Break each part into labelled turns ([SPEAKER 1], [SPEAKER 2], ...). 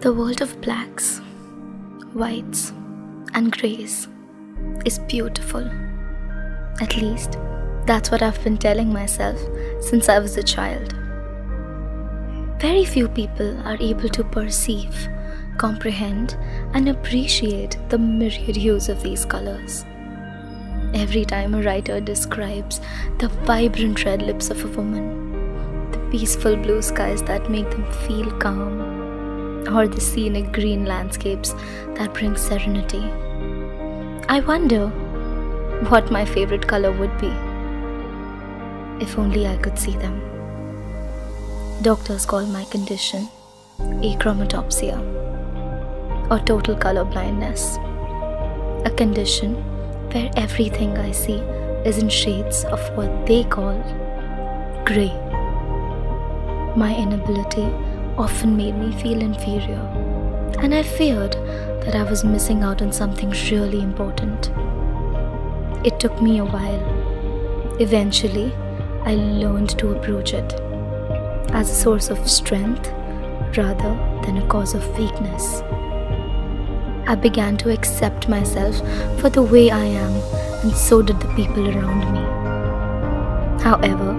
[SPEAKER 1] The world of blacks, whites, and greys is beautiful. At least, that's what I've been telling myself since I was a child. Very few people are able to perceive, comprehend, and appreciate the myriad hues of these colors. Every time a writer describes the vibrant red lips of a woman, the peaceful blue skies that make them feel calm, or the scenic green landscapes that bring serenity, I wonder what my favorite color would be. If only I could see them. Doctors call my condition achromatopsia, or total color blindness, a condition where everything I see is in shades of what they call grey. My inability often made me feel inferior, and I feared that I was missing out on something really important. It took me a while. Eventually, I learned to approach it as a source of strength rather than a cause of weakness. I began to accept myself for the way I am, and so did the people around me. However,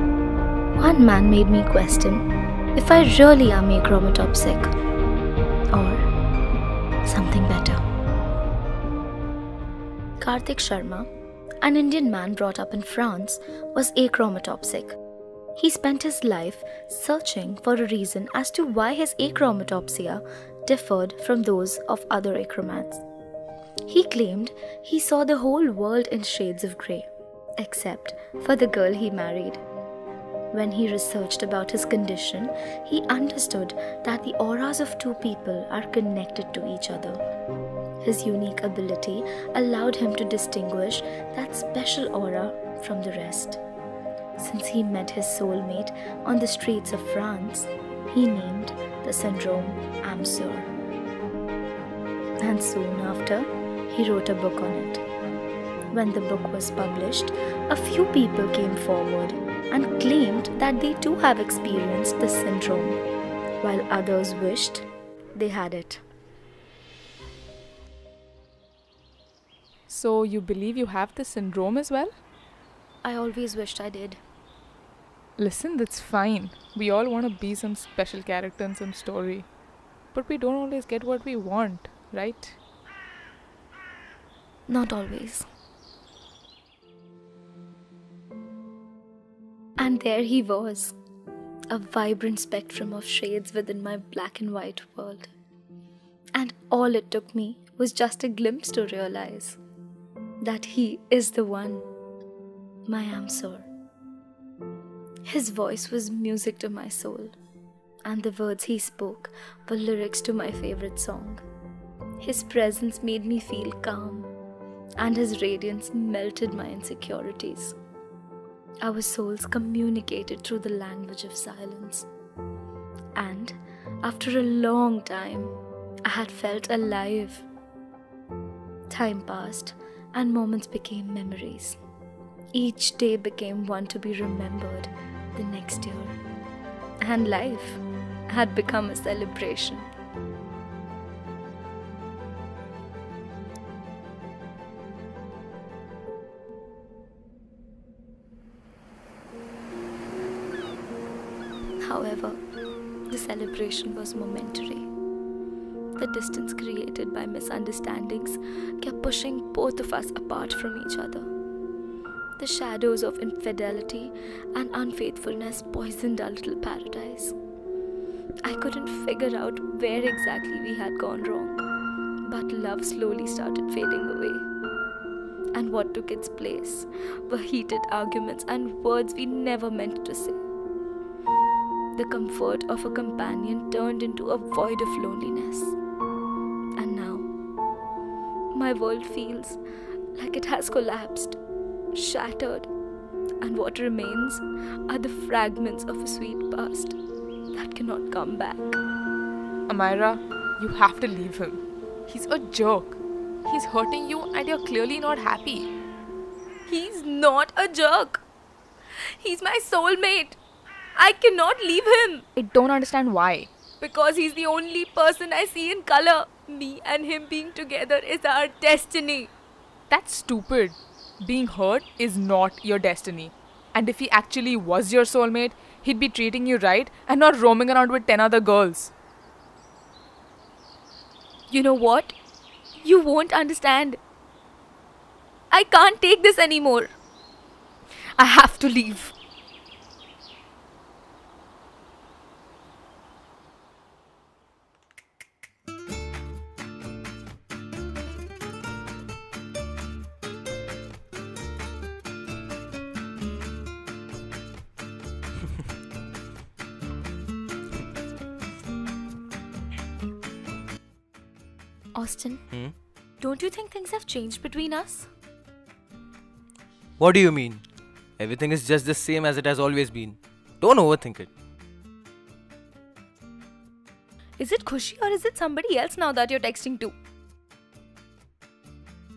[SPEAKER 1] one man made me question if I really am achromatopsic or something better. Karthik Sharma, an Indian man brought up in France, was achromatopsic. He spent his life searching for a reason as to why his achromatopsia differed from those of other achromats. He claimed he saw the whole world in shades of grey, except for the girl he married. When he researched about his condition, he understood that the auras of two people are connected to each other. His unique ability allowed him to distinguish that special aura from the rest. Since he met his soulmate on the streets of France, he named the syndrome Âme Sœur. And soon after, he wrote a book on it. When the book was published, a few people came forward and claimed that they too have experienced the syndrome, while others wished they had it.
[SPEAKER 2] So you believe you have this syndrome as well?
[SPEAKER 1] I always wished I did.
[SPEAKER 2] Listen, that's fine. We all want to be some special character in some story. But we don't always get what we want, right?
[SPEAKER 1] Not always. And there he was, a vibrant spectrum of shades within my black and white world. And all it took me was just a glimpse to realize that he is the one, my Âme Sœur. His voice was music to my soul, and the words he spoke were lyrics to my favorite song. His presence made me feel calm, and his radiance melted my insecurities. Our souls communicated through the language of silence. And after a long time, I had felt alive. Time passed, and moments became memories. Each day became one to be remembered the next year. And life had become a celebration. However, the celebration was momentary. The distance created by misunderstandings kept pushing both of us apart from each other. The shadows of infidelity and unfaithfulness poisoned our little paradise. I couldn't figure out where exactly we had gone wrong, but love slowly started fading away. And what took its place were heated arguments and words we never meant to say. The comfort of a companion turned into a void of loneliness. And now, my world feels like it has collapsed, shattered, and what remains are the fragments of a sweet past that cannot come back.
[SPEAKER 2] Amyra, you have to leave him. He's a jerk. He's hurting you and you're clearly not happy.
[SPEAKER 1] He's not a jerk. He's my soulmate. I cannot leave him.
[SPEAKER 2] I don't understand why.
[SPEAKER 1] because he's the only person I see in color. Me and him being together is our destiny.
[SPEAKER 2] That's stupid. Being hurt is not your destiny. And if he actually was your soulmate, he'd be treating you right and not roaming around with 10 other girls.
[SPEAKER 1] You know what? You won't understand. I can't take this anymore. I have to leave. Austin, don't you think things have changed between us?
[SPEAKER 3] What do you mean? Everything is just the same as it has always been. Don't overthink it.
[SPEAKER 1] Is it Khushi or is it somebody else now that you're texting to?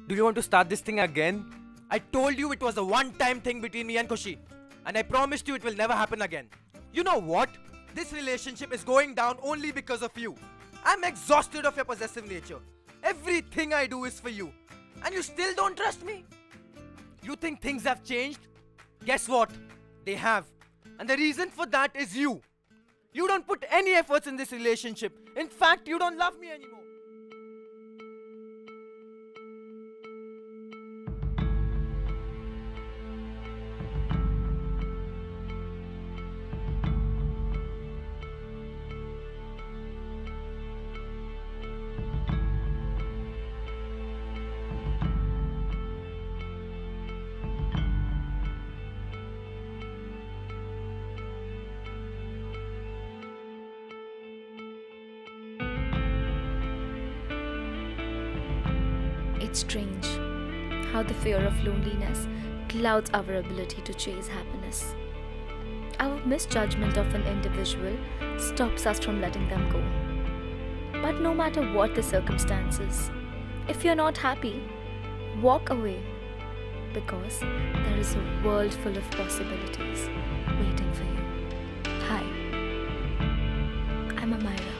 [SPEAKER 3] Do you want to start this thing again? I told you it was a one-time thing between me and Khushi. And I promised you it will never happen again. You know what? This relationship is going down only because of you. I'm exhausted of your possessive nature. Everything I do is for you. And you still don't trust me? You think things have changed? Guess what? They have. And the reason for that is you. You don't put any efforts in this relationship. In fact, you don't love me anymore.
[SPEAKER 1] It's strange how the fear of loneliness clouds our ability to chase happiness. Our misjudgment of an individual stops us from letting them go. But no matter what the circumstances, if you're not happy, walk away, because there is a world full of possibilities waiting for you. Hi, I'm Amyra.